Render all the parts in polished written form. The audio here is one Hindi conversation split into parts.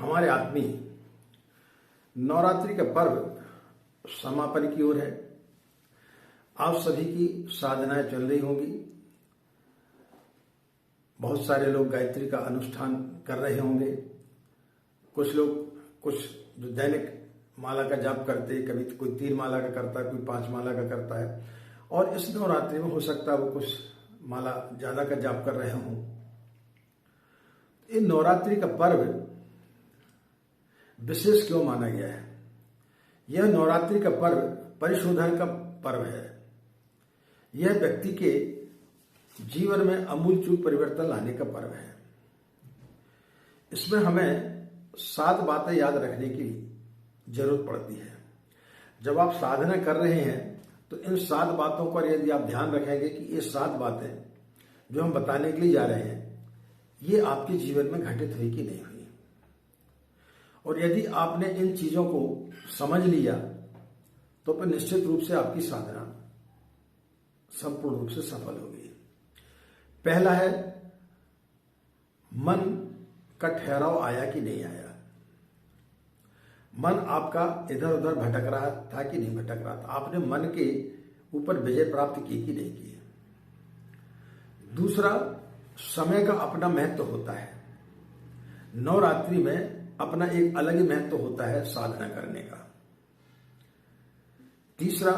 हमारे आदमी नवरात्रि का पर्व समापन की ओर है। आप सभी की साधनाएं चल रही होंगी। बहुत सारे लोग गायत्री का अनुष्ठान कर रहे होंगे। कुछ जो दैनिक माला का जाप करते, कभी कोई 3 माला का करता है, कोई 5 माला का करता है। और इस नवरात्रि में हो सकता है वो कुछ माला ज्यादा का जाप कर रहे हों। इन नवरात्रि का पर्व विशेष क्यों माना गया है? यह नवरात्रि का पर्व परिशोधन का पर्व है। यह व्यक्ति के जीवन में आमूलचूल परिवर्तन लाने का पर्व है। इसमें हमें 7 बातें याद रखने की जरूरत पड़ती है। जब आप साधना कर रहे हैं तो इन 7 बातों पर यदि आप ध्यान रखेंगे कि ये 7 बातें जो हम बताने के लिए जा रहे हैं ये आपके जीवन में घटित हुई कि नहीं हुई। और यदि आपने इन चीजों को समझ लिया तो फिर निश्चित रूप से आपकी साधना संपूर्ण रूप से सफल होगी। पहला है, मन का ठहराव आया कि नहीं आया। मन आपका इधर उधर भटक रहा था कि नहीं भटक रहा था। आपने मन के ऊपर विजय प्राप्त की कि नहीं की। दूसरा, समय का अपना महत्व होता है। नवरात्रि में अपना एक अलग ही महत्व होता है साधना करने का। तीसरा,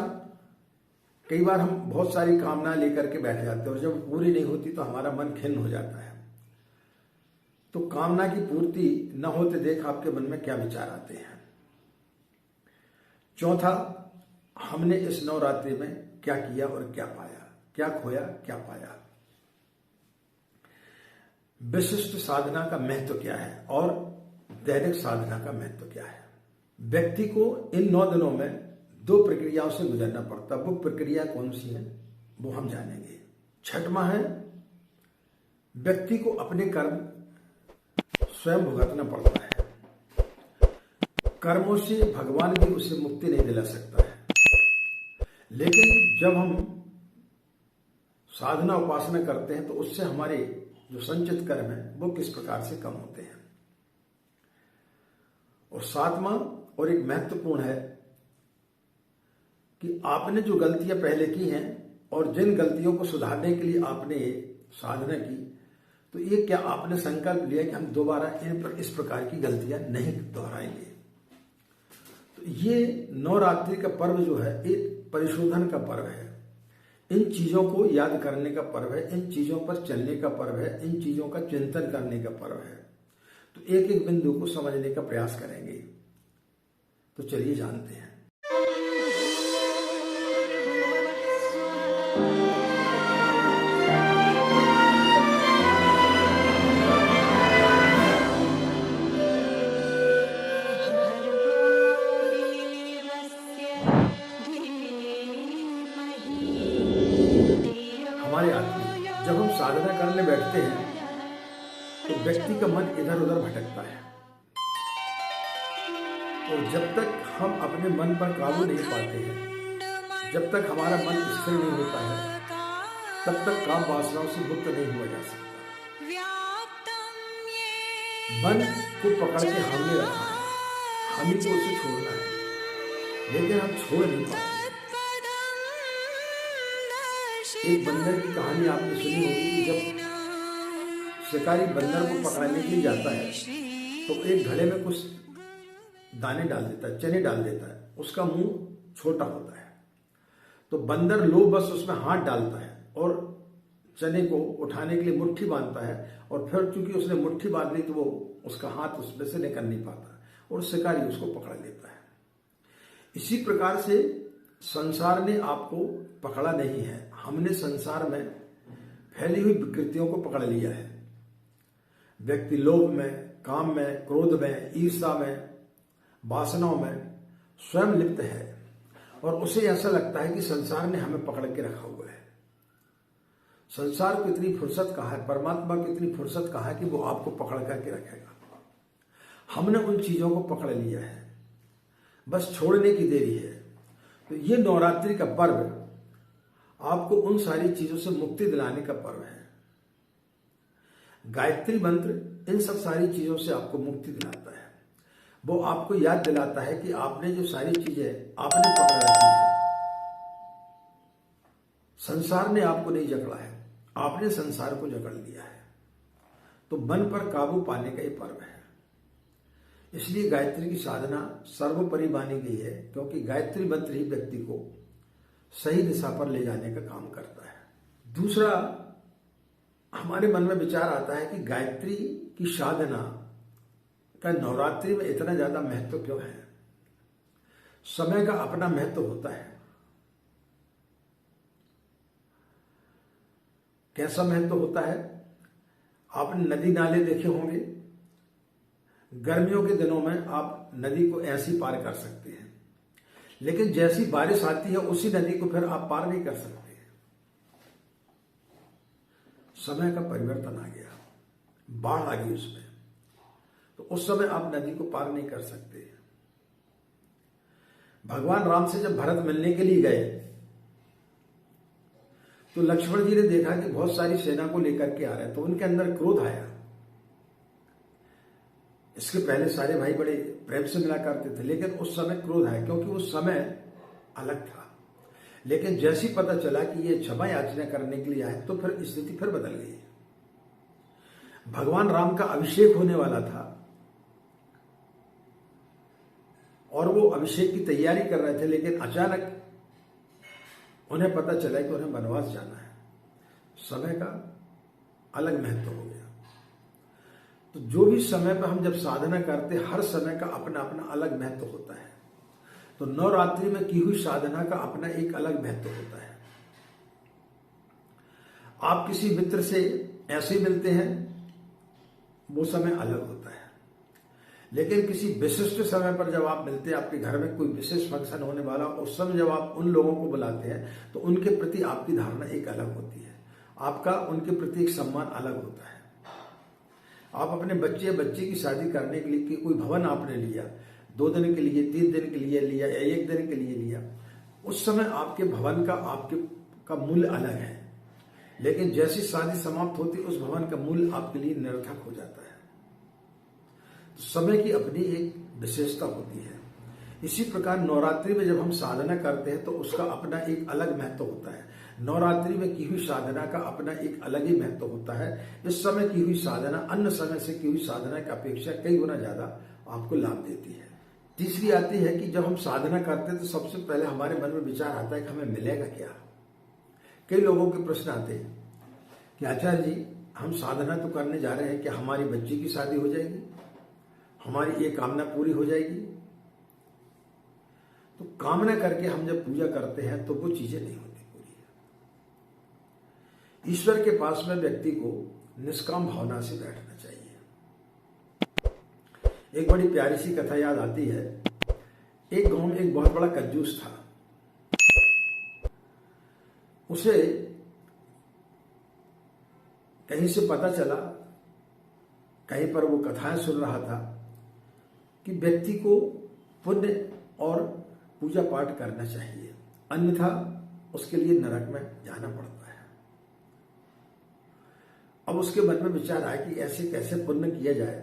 कई बार हम बहुत सारी कामना लेकर के बैठ जाते हैं और जब पूरी नहीं होती तो हमारा मन खिन्न हो जाता है। तो कामना की पूर्ति न होते देख आपके मन में क्या विचार आते हैं। चौथा, हमने इस नवरात्रि में क्या किया और क्या पाया, क्या खोया क्या पाया। विशिष्ट साधना का महत्व क्या है और दैनिक साधना का महत्व क्या है। व्यक्ति को इन 9 दिनों में 2 प्रक्रियाओं से गुजरना पड़ता है। वो प्रक्रिया कौन सी है वो हम जानेंगे। छठवां है, व्यक्ति को अपने कर्म स्वयं भुगतना पड़ता है। कर्मों से भगवान भी उसे मुक्ति नहीं दिला सकता है। लेकिन जब हम साधना उपासना करते हैं तो उससे हमारे जो संचित कर्म है वो किस प्रकार से कम होते हैं। और 7वां और एक महत्वपूर्ण है कि आपने जो गलतियां पहले की हैं और जिन गलतियों को सुधारने के लिए आपने साधना की, तो ये क्या आपने संकल्प लिया कि हम दोबारा इस प्रकार की गलतियां नहीं दोहराएंगे। तो ये नवरात्रि का पर्व जो है एक परिशोधन का पर्व है। इन चीजों को याद करने का पर्व है, इन चीजों पर चलने का पर्व है, इन चीजों का चिंतन करने का पर्व है। तो एक एक बिंदु को समझने का प्रयास करेंगे। तो चलिए जानते हैं। हमारे आदमी जब हम साधना करने बैठते हैं तो व्यक्ति का मन इधर उधर भटकता है। और जब तक हम अपने मन पर काबू नहीं पाते हैं, जब तक हमारा मन स्थिर नहीं होता है, तब तक काम वासनाओं से मुक्त नहीं हुआ जा सकता। मन को पकड़ के हमने रखा है, हम ही को उसे छोड़ना है, लेकिन हम छोड़ नहीं पाते। एक बंदर की कहानी आपने सुनी होगी कि जब शिकारी बंदर को पकड़ने के लिए जाता है तो एक घड़े में कुछ दाने डाल देता है, चने डाल देता है। उसका मुंह छोटा होता है तो बंदर लोभवश उसमें हाथ डालता है और चने को उठाने के लिए मुट्ठी बांधता है। और फिर चूंकि उसने मुट्ठी बांध ली तो वो उसका हाथ उसमें से निकल नहीं पाता और शिकारी उसको पकड़ लेता है। इसी प्रकार से संसार ने आपको पकड़ा नहीं है, हमने संसार में फैली हुई विकृतियों को पकड़ लिया है। व्यक्ति लोभ में, काम में, क्रोध में, ईर्ष्या में, वासनाओं में स्वयं लिप्त है और उसे ऐसा लगता है कि संसार ने हमें पकड़ के रखा हुआ है। संसार को इतनी फुर्सत कहाँ है, परमात्मा को इतनी फुर्सत कहाँ है कि वो आपको पकड़ करके रखेगा। हमने उन चीजों को पकड़ लिया है, बस छोड़ने की देरी है। तो ये नवरात्रि का पर्व आपको उन सारी चीजों से मुक्ति दिलाने का पर्व है। गायत्री मंत्र इन सब सारी चीजों से आपको मुक्ति दिलाता है। वो आपको याद दिलाता है कि आपने जो सारी चीजें आपने पकड़ रखी है, संसार ने आपको नहीं जकड़ा है, आपने संसार को जकड़ लिया है। तो मन पर काबू पाने का ये पर्व है। इसलिए गायत्री की साधना सर्वोपरि मानी गई है, क्योंकि गायत्री मंत्र ही व्यक्ति को सही दिशा पर ले जाने का काम करता है। दूसरा, हमारे मन में विचार आता है कि गायत्री की साधना का नवरात्रि में इतना ज्यादा महत्व क्यों है। समय का अपना महत्व होता है। कैसा महत्व होता है? आपने नदी नाले देखे होंगे। गर्मियों के दिनों में आप नदी को ऐसे पार कर सकते हैं, लेकिन जैसी बारिश आती है उसी नदी को फिर आप पार नहीं कर सकते। समय का परिवर्तन आ गया, बाढ़ आ गई उसमें, तो उस समय आप नदी को पार नहीं कर सकते। भगवान राम से जब भरत मिलने के लिए गए तो लक्ष्मण जी ने देखा कि बहुत सारी सेना को लेकर के आ रहे हैं, तो उनके अंदर क्रोध आया। इसके पहले सारे भाई बड़े प्रेम से मिला करते थे, लेकिन उस समय क्रोध आया, क्योंकि उस समय अलग था। लेकिन जैसे ही पता चला कि ये क्षमा याचना करने के लिए आए, तो फिर स्थिति फिर बदल गई। भगवान राम का अभिषेक होने वाला था और वो अभिषेक की तैयारी कर रहे थे, लेकिन अचानक उन्हें पता चला कि उन्हें वनवास जाना है। समय का अलग महत्व हो गया। तो जो भी समय पर हम जब साधना करते, हर समय का अपना अपना अलग महत्व होता है। तो नवरात्रि में की हुई साधना का अपना एक अलग महत्व होता है। आप किसी मित्र से ऐसे मिलते हैं, वो समय अलग होता है, लेकिन किसी विशिष्ट समय पर जब आप मिलते हैं, आपके घर में कोई विशेष फंक्शन होने वाला, उस समय जब आप उन लोगों को बुलाते हैं तो उनके प्रति आपकी धारणा एक अलग होती है। आपका उनके प्रति एक सम्मान अलग होता है। आप अपने बच्चे की शादी करने के लिए कोई भवन आपने लिया, 2 दिन के लिए, 3 दिन के लिए लिया या 1 दिन के लिए लिया, उस समय आपके भवन का आपका मूल्य अलग है, लेकिन जैसी शादी समाप्त होती उस भवन का मूल्य आपके लिए निरर्थक हो जाता है। तो समय की अपनी एक विशेषता होती है। इसी प्रकार नवरात्रि में जब हम साधना करते हैं तो उसका अपना एक अलग महत्व होता है। नवरात्रि में की हुई साधना का अपना एक अलग ही महत्व होता है। इस समय की हुई साधना अन्य समय से की हुई साधना की अपेक्षा कई गुना ज्यादा आपको लाभ देती है। तीसरी आती है कि जब हम साधना करते हैं तो सबसे पहले हमारे मन में विचार आता है कि हमें मिलेगा क्या। कई लोगों के प्रश्न आते हैं कि आचार्य जी, हम साधना तो करने जा रहे हैं, क्या हमारी बच्ची की शादी हो जाएगी, हमारी ये कामना पूरी हो जाएगी? तो कामना करके हम जब पूजा करते हैं तो वो चीजें नहीं होती पूरी। ईश्वर के पास में व्यक्ति को निष्काम भावना से बैठना चाहिए। एक बड़ी प्यारी सी कथा याद आती है। एक गांव में एक बहुत बड़ा कंजूस था। उसे कहीं से पता चला, कहीं पर वो कथाएं सुन रहा था कि व्यक्ति को पुण्य और पूजा पाठ करना चाहिए, अन्यथा उसके लिए नरक में जाना पड़ता है। अब उसके मन में विचार आया कि ऐसे कैसे पुण्य किया जाए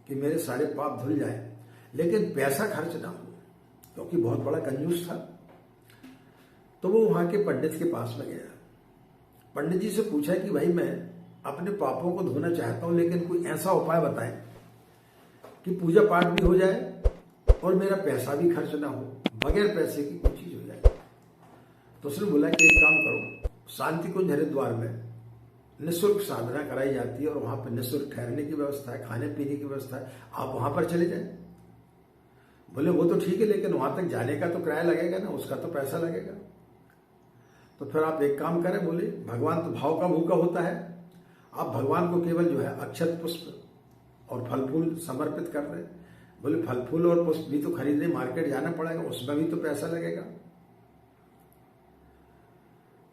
कि मेरे सारे पाप धुल जाए, लेकिन पैसा खर्च ना हो, क्योंकि बहुत बड़ा कंजूस था। तो वो वहां के पंडित के पास में गया। पंडित जी से पूछा कि भाई, मैं अपने पापों को धोना चाहता हूं, लेकिन कोई ऐसा उपाय बताएं कि पूजा पाठ भी हो जाए और मेरा पैसा भी खर्च ना हो, बगैर पैसे की कोई चीज हो जाए। तो उसने बोला कि एक काम करो, शांति कुंज हरिद्वार में निःशुल्क साधना कराई जाती है और वहां पर निःशुल्क ठहरने की व्यवस्था है, खाने पीने की व्यवस्था है, आप वहां पर चले जाएं। बोले वो तो ठीक है, लेकिन वहां तक जाने का तो किराया लगेगा ना, उसका तो पैसा लगेगा। तो फिर आप एक काम करें, बोले भगवान तो भाव का भूखा होता है, आप भगवान को केवल जो है अक्षत पुष्प और फल फूल समर्पित कर रहे। बोले फल फूल और पुष्प भी तो खरीदने मार्केट जाना पड़ेगा, उसमें भी तो पैसा लगेगा।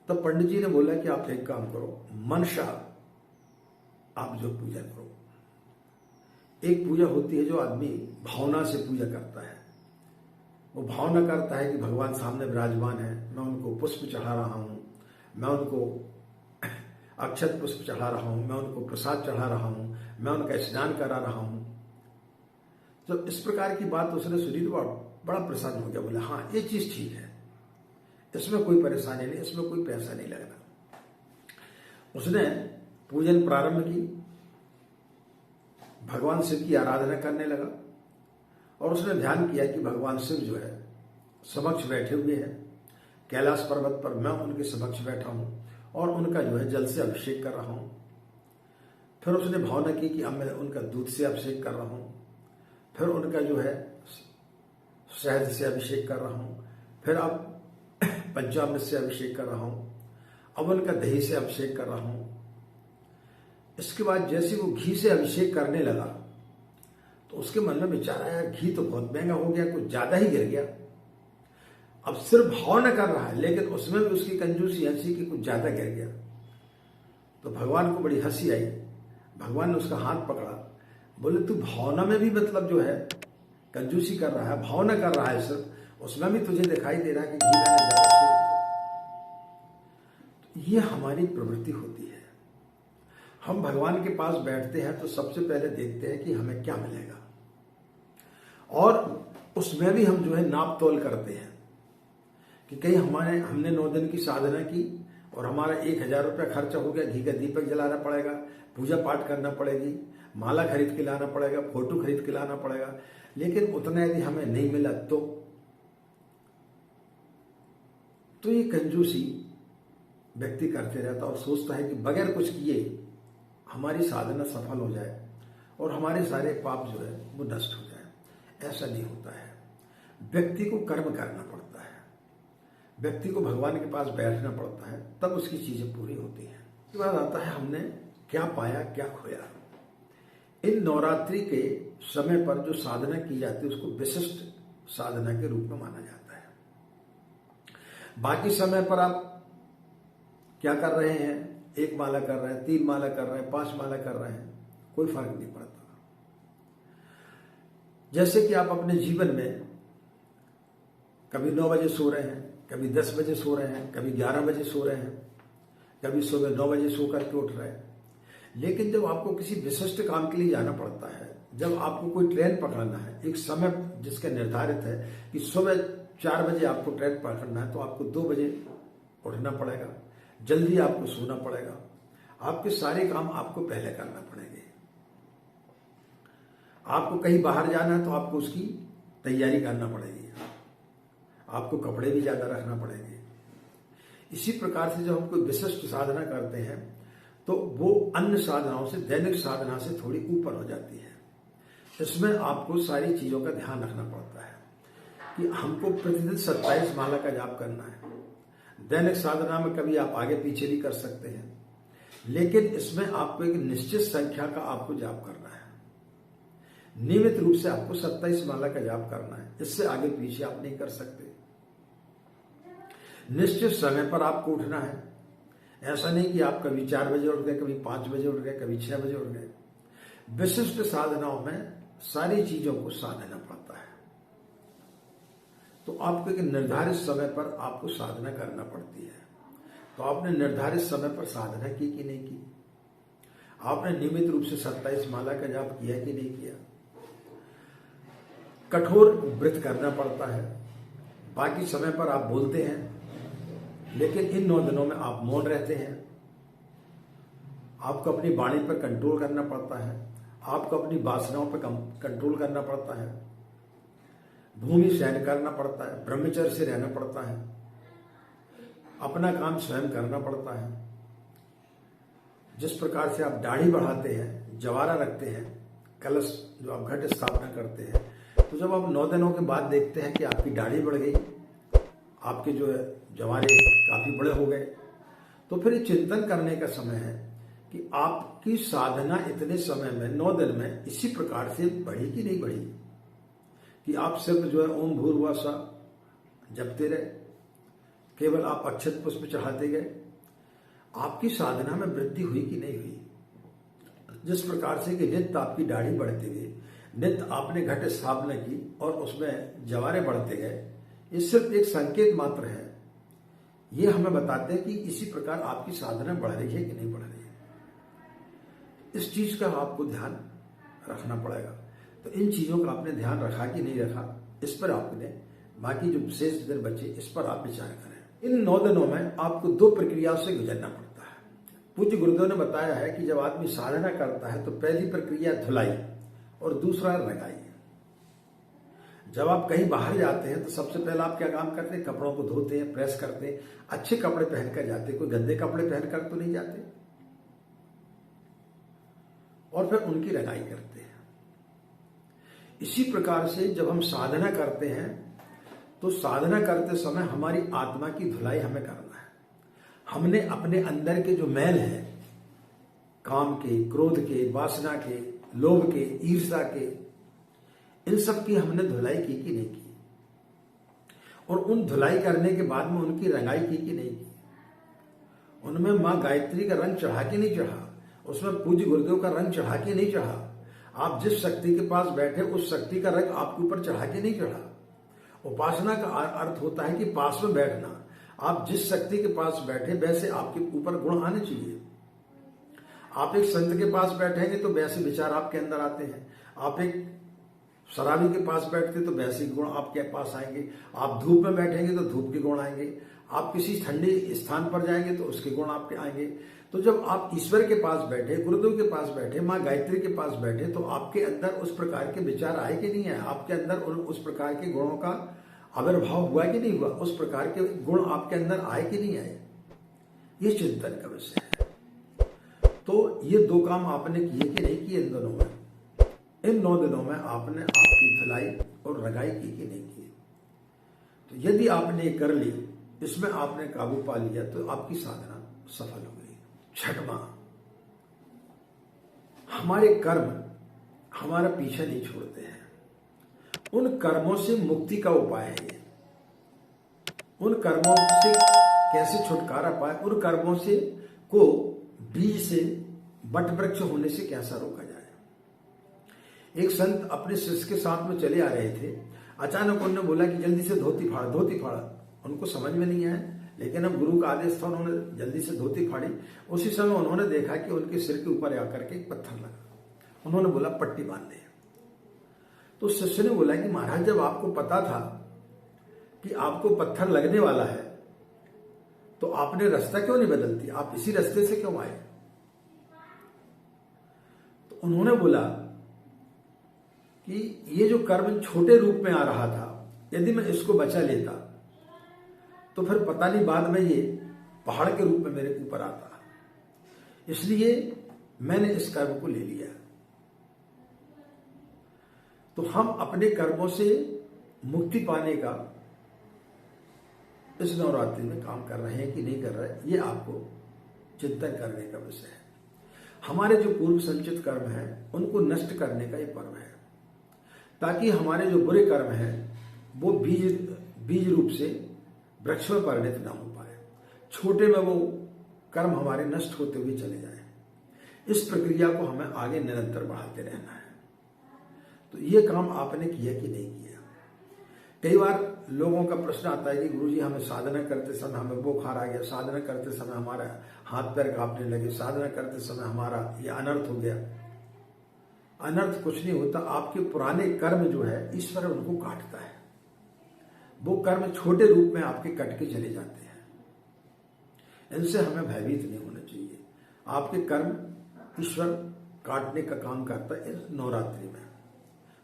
तो पंडित जी ने बोला कि आप एक काम करो, मनसा आप जो पूजा करो। एक पूजा होती है जो आदमी भावना से पूजा करता है। वो भावना करता है कि भगवान सामने विराजमान है, मैं उनको पुष्प चढ़ा रहा हूं, मैं उनको अक्षत पुष्प चढ़ा रहा हूं, मैं उनको प्रसाद चढ़ा रहा हूं, मैं उनका स्नान करा रहा हूं। जब इस प्रकार की बात उसने सुनी तो बड़ा प्रसन्न हो गया, बोला हाँ ये चीज ठीक है, इसमें कोई परेशानी नहीं, इसमें कोई पैसा नहीं लगना। उसने पूजन प्रारंभ की, भगवान शिव की आराधना करने लगा और उसने ध्यान किया कि भगवान शिव जो है समक्ष बैठे हुए हैं कैलाश पर्वत पर, मैं उनके समक्ष बैठा हूं और उनका जो है जल से अभिषेक कर रहा हूं। फिर उसने भावना की कि अब मैं उनका दूध से अभिषेक कर रहा हूं, फिर उनका जो है शहद से अभिषेक कर रहा हूं, फिर अब पंचामृत से अभिषेक कर रहा हूं, अब उनका दही से अभिषेक कर रहा हूं। इसके बाद जैसे वो घी से अभिषेक करने लगा तो उसके मन में विचार आया, घी तो बहुत महंगा हो गया, कुछ ज्यादा ही गिर गया। अब सिर्फ भावना कर रहा है लेकिन उसमें भी उसकी कंजूसी ऐसी कि कुछ ज्यादा गिर गया। तो भगवान को बड़ी हंसी आई। भगवान ने उसका हाथ पकड़ा, बोले तू भावना में भी मतलब जो है कंजूसी कर रहा है, भावना कर रहा है सिर्फ, उसमें भी तुझे दिखाई दे रहा है कि घी मैंने ज्यादा छोड़ दिया। तो ये हमारी प्रवृत्ति होती है। हम भगवान के पास बैठते हैं तो सबसे पहले देखते हैं कि हमें क्या मिलेगा, और उसमें भी हम जो है नाप तोल करते हैं कि कहीं हमने 9 दिन की साधना की और हमारा 1000 रुपया खर्चा हो गया, घी का दीपक जलाना पड़ेगा, पूजा पाठ करना पड़ेगी, माला खरीद के लाना पड़ेगा, फोटो खरीद के लाना पड़ेगा, लेकिन उतना यदि हमें नहीं मिला तो ये कंजूसी व्यक्ति करते रहता और सोचता है कि बगैर कुछ किए हमारी साधना सफल हो जाए और हमारे सारे पाप जो है वो नष्ट हो जाए। ऐसा नहीं होता है। व्यक्ति को कर्म करना पड़ता है, व्यक्ति को भगवान के पास बैठना पड़ता है, तब उसकी चीजें पूरी होती हैं। उसके बाद आता है हमने क्या पाया क्या खोया। इन नवरात्रि के समय पर जो साधना की जाती है उसको विशिष्ट साधना के रूप में माना जाता है। बाकी समय पर आप क्या कर रहे हैं, 1 माला कर रहे हैं, 3 माला कर रहे हैं, 5 माला कर रहे हैं, कोई फर्क नहीं पड़ता। जैसे कि आप अपने जीवन में कभी 9 बजे सो रहे हैं, कभी 10 बजे सो रहे हैं, कभी 11 बजे सो रहे हैं, कभी सुबह 9 बजे सो करके उठ रहे हैं, लेकिन जब आपको किसी विशिष्ट काम के लिए जाना पड़ता है, जब आपको कोई ट्रेन पकड़ना है, एक समय जिसका निर्धारित है कि सुबह 4 बजे आपको ट्रेन पकड़ना है, तो आपको 2 बजे उठना पड़ेगा, जल्दी आपको सोना पड़ेगा, आपके सारे काम आपको पहले करना पड़ेंगे। आपको कहीं बाहर जाना है तो आपको उसकी तैयारी करना पड़ेगी, आपको कपड़े भी ज्यादा रखना पड़ेंगे। इसी प्रकार से जब हम कोई विशिष्ट साधना करते हैं तो वो अन्य साधनाओं से, दैनिक साधना से थोड़ी ऊपर हो जाती है। इसमें आपको सारी चीजों का ध्यान रखना पड़ता है कि हमको प्रतिदिन 27 माला का जाप करना है। दैनिक साधना में कभी आप आगे पीछे भी कर सकते हैं, लेकिन इसमें आपको एक निश्चित संख्या का आपको जाप करना है। नियमित रूप से आपको 27 माला का जाप करना है, इससे आगे पीछे आप नहीं कर सकते। निश्चित समय पर आपको उठना है। ऐसा नहीं कि आप कभी 4 बजे उठ गए, कभी 5 बजे उठ गए, कभी 6 बजे उठ गए। विशिष्ट साधनाओं में सारी चीजों को साधना पड़ता है, तो आपको एक निर्धारित समय पर आपको साधना करना पड़ती है। तो आपने निर्धारित समय पर साधना की कि नहीं की? आपने नियमित रूप से 27 माला का जाप किया कि नहीं किया? कठोर व्रत करना पड़ता है। बाकी समय पर आप बोलते हैं, लेकिन इन 9 दिनों में आप मौन रहते हैं। आपको अपनी वाणी पर कंट्रोल करना पड़ता है, आपको अपनी वासनाओं पर कंट्रोल करना पड़ता है, भूमि सहन करना पड़ता है, ब्रह्मचर्य से रहना पड़ता है, अपना काम स्वयं करना पड़ता है। जिस प्रकार से आप दाढ़ी बढ़ाते हैं, जवारा रखते हैं, कलश जो आप घट स्थापना करते हैं, तो जब आप 9 दिनों के बाद देखते हैं कि आपकी दाढ़ी बढ़ गई, आपके जो है जवारे काफी बड़े हो गए, तो फिर चिंतन करने का समय है कि आपकी साधना इतने समय में 9 दिन में इसी प्रकार से बढ़ी कि नहीं बढ़ी, कि आप सिर्फ जो है ओम भूर्भुवः स्वः जपते रहे, केवल आप अक्षत पुष्प चढ़ाते गए, आपकी साधना में वृद्धि हुई कि नहीं हुई। जिस प्रकार से कि नित्य आपकी दाढ़ी बढ़ती गई, नित्य आपने घट स्थापना की और उसमें जवारे बढ़ते गए, ये सिर्फ एक संकेत मात्र है। ये हमें बताते हैं कि इसी प्रकार आपकी साधना बढ़ रही है कि नहीं बढ़ रही है। इस चीज का आपको ध्यान रखना पड़ेगा। तो इन चीजों का आपने ध्यान रखा कि नहीं रखा, इस पर आपने बाकी जो शेष दिन बचे इस पर आप विचार करें। इन 9 दिनों में आपको 2 प्रक्रियाओं से गुजरना पड़ता है। पूज्य गुरुदेव ने बताया है कि जब आदमी साधना करता है तो पहली प्रक्रिया धुलाई और दूसरा रंगाई। जब आप कहीं बाहर जाते हैं तो सबसे पहले आप क्या काम करते हैं? कपड़ों को धोते हैं, प्रेस करते हैं, अच्छे कपड़े पहनकर जाते हैं, कोई गंदे कपड़े पहनकर तो नहीं जाते, और फिर उनकी रंगाई करते हैं। इसी प्रकार से जब हम साधना करते हैं तो साधना करते समय हमारी आत्मा की धुलाई हमें करना है। हमने अपने अंदर के जो मैल है, काम के, क्रोध के, वासना के, लोभ के, ईर्ष्या के, इन सब की हमने धुलाई की कि नहीं की, और उन धुलाई करने के बाद में उनकी रंगाई की कि नहीं की, उनमें मां गायत्री का रंग चढ़ा के नहीं चढ़ा, उसमें पूज्य गुरुदेव का रंग चढ़ा के नहीं चढ़ा, आप जिस शक्ति के पास बैठे उस शक्ति का रंग आपके ऊपर चढ़ा के नहीं चढ़ा। उपासना का अर्थ होता है कि पास में बैठना, आप जिस शक्ति के पास बैठे वैसे आपके ऊपर गुण आने चाहिए। आप एक संत के पास बैठेंगे तो वैसे विचार आपके अंदर आते हैं, आप एक शराबी के पास बैठते तो वैसे गुण आपके पास आएंगे, आप धूप में बैठेंगे तो धूप के गुण आएंगे, आप किसी ठंडे स्थान पर जाएंगे तो उसके गुण आपके आएंगे। तो जब आप ईश्वर के पास बैठे, गुरुदेव के पास बैठे, माँ गायत्री के पास बैठे, तो आपके अंदर उस प्रकार के विचार आए कि नहीं आए, आपके अंदर उस प्रकार के गुणों का आविर्भाव हुआ कि नहीं हुआ, उस प्रकार के गुण आपके अंदर आए कि नहीं आए, ये चिंतन का विषय है। तो ये 2 काम आपने किए कि नहीं किए इन दिनों में? इन 9 दिनों में आपने आपकी धुलाई और रंगाई की कि नहीं की? तो यदि आपने कर ली, इसमें आपने काबू पा लिया, तो आपकी साधना सफल हो गई। 6वां, हमारे कर्म हमारा पीछा नहीं छोड़ते हैं। उन कर्मों से मुक्ति का उपाय है ये। उन कर्मों से कैसे छुटकारा पाए, उन कर्मों से को बीज से वट वृक्ष होने से कैसा रोका जाए। एक संत अपने शिष्य के साथ में चले आ रहे थे, अचानक उन्होंने बोला कि जल्दी से धोती फाड़, धोती फाड़। उनको समझ में नहीं आया, लेकिन अब गुरु का आदेश था, उन्होंने जल्दी से धोती फाड़ी। उसी समय उन्होंने देखा कि उनके सिर के ऊपर आकर के एक पत्थर लगा। उन्होंने बोला पट्टी बांध दे। तो शिष्य ने बोला कि महाराज, जब आपको पता था कि आपको पत्थर लगने वाला है तो आपने रास्ता क्यों नहीं बदलती, आप इसी रास्ते से क्यों आए? तो उन्होंने बोला कि ये जो कर्म छोटे रूप में आ रहा था, यदि मैं इसको बचा लेता तो फिर पता नहीं बाद में ये पहाड़ के रूप में मेरे ऊपर आता, इसलिए मैंने इस कर्म को ले लिया। तो हम अपने कर्मों से मुक्ति पाने का इस नवरात्रि में काम कर रहे हैं कि नहीं कर रहे, ये आपको चिंतन करने का विषय है। हमारे जो पूर्व संचित कर्म हैं उनको नष्ट करने का ये पर्व है, ताकि हमारे जो बुरे कर्म हैं वो बीज रूप से वृक्ष में परिणत ना हो पाए, छोटे में वो कर्म हमारे नष्ट होते हुए चले जाए। इस प्रक्रिया को हमें आगे निरंतर बढ़ाते रहना है। तो ये काम आपने किया कि नहीं किया? कई बार लोगों का प्रश्न आता है कि गुरुजी हमें साधना करते समय हमें बुखार आ गया, साधना करते समय हमारा हाथ पैर कांपने लगे, साधना करते समय हमारा ये अनर्थ हो गया। अनर्थ कुछ नहीं होता, आपके पुराने कर्म जो है ईश्वर उनको काटता है। वो कर्म छोटे रूप में आपके कट के चले जाते हैं, इनसे हमें भयभीत नहीं होना चाहिए। आपके कर्म ईश्वर काटने का काम करता है इस नवरात्रि में।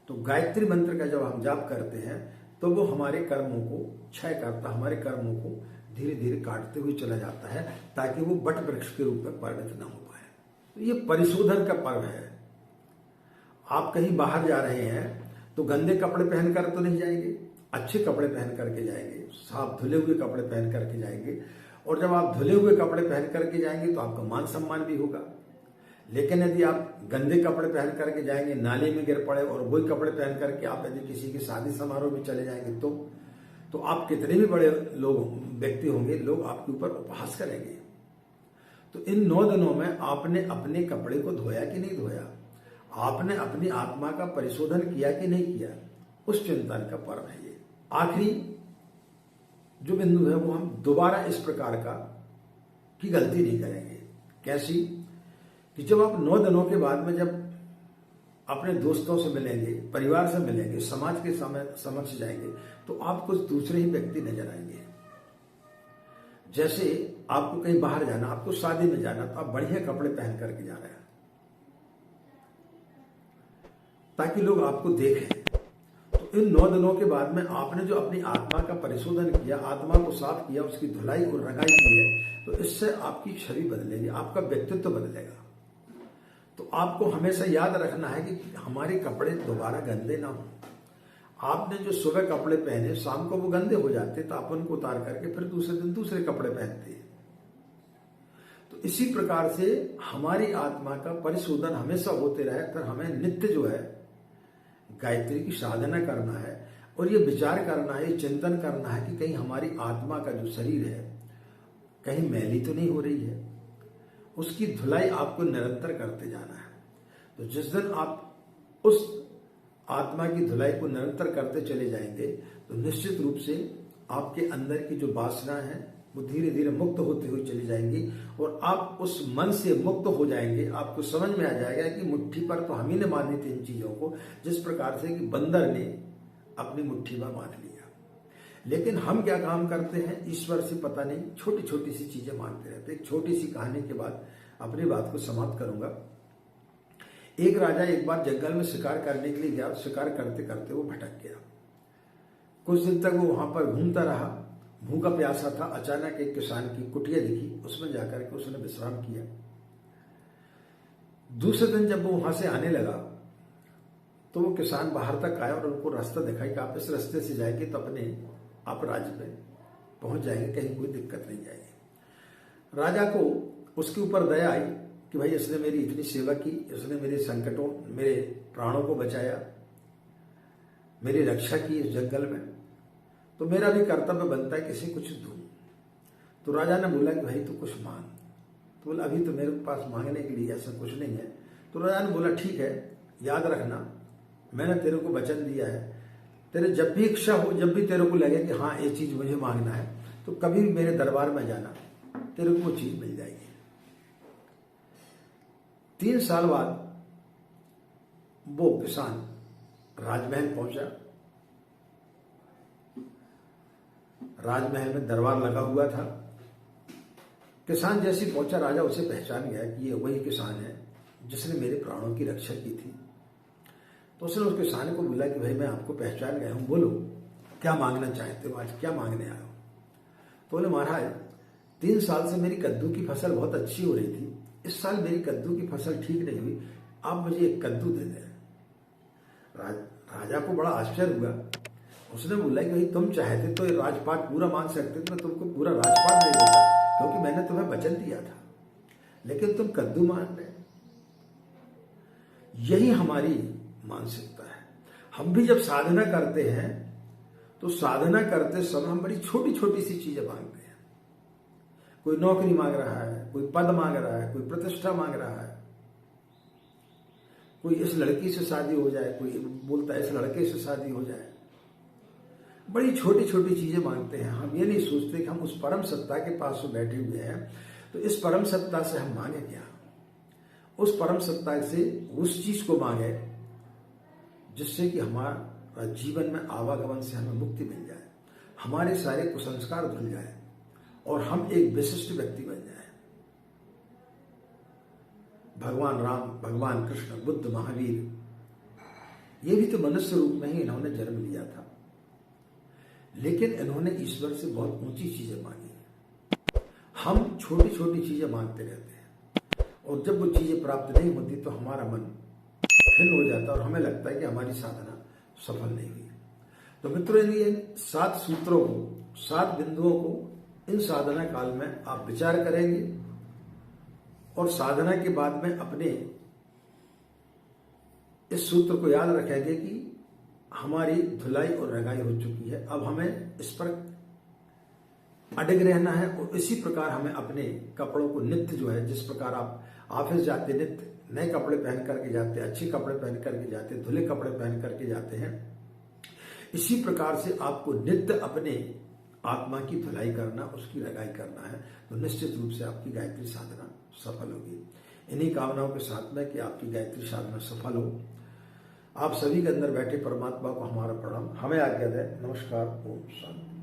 तो गायत्री मंत्र का जब हम जाप करते हैं तो वो हमारे कर्मों को क्षय करता, हमारे कर्मों को धीरे धीरे काटते हुए चला जाता है, ताकि वो वट वृक्ष के रूप में परिणत न हो पाए। तो ये परिशोधन का पर्व है। आप कहीं बाहर जा रहे हैं तो गंदे कपड़े पहनकर तो नहीं जाएंगे, अच्छे कपड़े पहन करके जाएंगे, साफ धुले हुए कपड़े पहन करके जाएंगे। और जब आप धुले हुए कपड़े पहन करके जाएंगे तो आपका मान सम्मान भी होगा। लेकिन यदि आप गंदे कपड़े पहन करके जाएंगे, नाले में गिर पड़े, और वही कपड़े पहन करके आप यदि किसी की शादी समारोह में चले जाएंगे तो आप कितने भी बड़े लोग व्यक्ति होंगे, लोग आपके ऊपर उपहास करेंगे। तो इन 9 दिनों में आपने अपने कपड़े को धोया कि नहीं धोया, आपने अपनी आत्मा का परिशोधन किया कि नहीं किया, उस चिंतन का पर्व है ये। आखिरी जो बिंदु है वो हम दोबारा इस प्रकार की गलती नहीं करेंगे। कैसी? कि जब आप 9 दिनों के बाद में जब अपने दोस्तों से मिलेंगे, परिवार से मिलेंगे, समाज के समक्ष जाएंगे तो आप कुछ दूसरे ही व्यक्ति नजर आएंगे। जैसे आपको कहीं बाहर जाना, आपको शादी में जाना, तो आप बढ़िया कपड़े पहन करके जा रहे हैं ताकि लोग आपको देखें। तो इन 9 दिनों के बाद में आपने जो अपनी आत्मा का परिशोधन किया, आत्मा को साफ किया, उसकी धुलाई और रंगाई की है, तो इससे आपकी छवि बदलेगी, आपका व्यक्तित्व बदलेगा। तो आपको हमेशा याद रखना है कि हमारे कपड़े दोबारा गंदे ना हो। आपने जो सुबह कपड़े पहने, शाम को वो गंदे हो जाते, तो आप उनको उतार करके फिर दूसरे दिन दूसरे कपड़े पहनते हैं। तो इसी प्रकार से हमारी आत्मा का परिशोधन हमेशा होते रहे, फिर हमें नित्य जो है गायत्री की साधना करना है और ये विचार करना है, ये चिंतन करना है कि कहीं हमारी आत्मा का जो शरीर है कहीं मैली तो नहीं हो रही है। उसकी धुलाई आपको निरंतर करते जाना है। तो जिस दिन आप उस आत्मा की धुलाई को निरंतर करते चले जाएंगे तो निश्चित रूप से आपके अंदर की जो वासना है वो धीरे धीरे मुक्त होते हुए चली जाएंगी और आप उस मन से मुक्त हो जाएंगे। आपको समझ में आ जाएगा कि मुट्ठी पर तो हम ही ने बांधी थी इन चीजों को, जिस प्रकार से कि बंदर ने अपनी मुट्ठी में बांध लिया। लेकिन हम क्या काम करते हैं, ईश्वर से पता नहीं छोटी छोटी सी चीजें मांगते रहते। एक छोटी सी कहानी के बाद अपनी बात को समाप्त करूंगा। एक राजा एक बार जंगल में शिकार करने के लिए गया। शिकार करते करते वो भटक गया। कुछ दिन तक वो वहां पर घूमता रहा, भूखा प्यासा था। अचानक एक किसान की कुटिया दिखी, उसमें जाकर के उसने विश्राम किया। दूसरे दिन जब वो वहां से आने लगा तो वो किसान बाहर तक आया और उनको रास्ता दिखाई कि आप इस रास्ते से जाएंगे तो अपने आप राज्य में पहुंच जाएंगे, कहीं कोई दिक्कत नहीं जाएगी। राजा को उसके ऊपर दया आई कि भाई इसने मेरी इतनी सेवा की, इसने मेरे संकटों, मेरे प्राणों को बचाया, मेरी रक्षा की इस जंगल में, तो मेरा भी कर्तव्य बनता है किसी कुछ दूं। तो राजा ने बोला कि भाई तू कुछ मांग। तो बोला अभी तो मेरे पास मांगने के लिए ऐसा कुछ नहीं है। तो राजा ने बोला ठीक है, याद रखना मैंने तेरे को वचन दिया है, तेरे जब भी इच्छा हो, जब भी तेरे को लगे कि हाँ ये चीज मुझे मांगना है, तो कभी भी मेरे दरबार में जाना, तेरे को वो चीज मिल जाएगी। 3 साल बाद वो किसान राजमहल पहुंचा। राजमहल में दरबार लगा हुआ था। किसान जैसे पहुंचा, राजा उसे पहचान गया कि ये वही किसान है जिसने मेरे प्राणों की रक्षा की थी। तो उसने उस किसान को बोला कि भाई मैं आपको पहचान गया हूं, बोलो क्या मांगना चाहते हो, आज क्या मांगने आए हो। तो बोले महाराज 3 साल से मेरी कद्दू की फसल बहुत अच्छी हो रही थी, इस साल मेरी कद्दू की फसल ठीक नहीं हुई, आप मुझे एक कद्दू दे दें। राजा को बड़ा आश्चर्य हुआ। उसने बोला कि भाई तुम चाहते तो राजपाट पूरा मांग सकते, तो मैं तुमको पूरा राजपाट दे देता क्योंकि मैंने तुम्हें वचन दिया था, लेकिन तुम कद्दू मांग रहे। यही हमारी मानसिकता है। हम भी जब साधना करते हैं तो साधना करते समय हम बड़ी छोटी छोटी सी चीजें मांगते हैं। कोई नौकरी मांग रहा है, कोई पद मांग रहा है, कोई प्रतिष्ठा मांग रहा है, कोई इस लड़की से शादी हो जाए, कोई बोलता है इस लड़के से शादी हो जाए। बड़ी छोटी छोटी चीजें मांगते हैं। हम ये नहीं सोचते कि हम उस परम सत्ता के पास में बैठे हुए हैं, तो इस परम सत्ता से हम मांगे क्या। उस परम सत्ता से उस चीज को मांगे जिससे कि हमारा जीवन में आवागमन से हमें मुक्ति मिल जाए, हमारे सारे कुसंस्कार धुल जाए और हम एक विशिष्ट व्यक्ति बन जाए। भगवान राम, भगवान कृष्ण, बुद्ध, महावीर, ये भी तो मनुष्य रूप में ही इन्होंने जन्म लिया था, लेकिन इन्होंने ईश्वर से बहुत ऊंची चीजें मांगी। हम छोटी छोटी चीजें मांगते रहते हैं और जब वो चीजें प्राप्त नहीं होती तो हमारा मन खिन्न हो जाता है और हमें लगता है कि हमारी साधना सफल नहीं हुई। तो मित्रों, इन 7 सूत्रों को, 7 बिंदुओं को इन साधना काल में आप विचार करेंगे और साधना के बाद में अपने इस सूत्र को याद रखेंगे कि हमारी धुलाई और रंगाई हो चुकी है, अब हमें इस पर अटक रहना है और इसी प्रकार हमें अपने कपड़ों को नित्य जो है, जिस प्रकार आप ऑफिस जाते नित्य नए कपड़े पहन करके जाते, अच्छे कपड़े पहन करके जाते, धुले कपड़े पहन करके जाते हैं, इसी प्रकार से आपको नित्य अपने आत्मा की धुलाई करना, उसकी रंगाई करना है। तो निश्चित रूप से आपकी गायत्री साधना सफल होगी। इन्हीं कामनाओं के साथ में कि आपकी गायत्री साधना सफल हो आप सभी के अंदर बैठे परमात्मा को हमारा प्रणाम। हमें आज्ञा दें। नमस्कार। ओम शांति।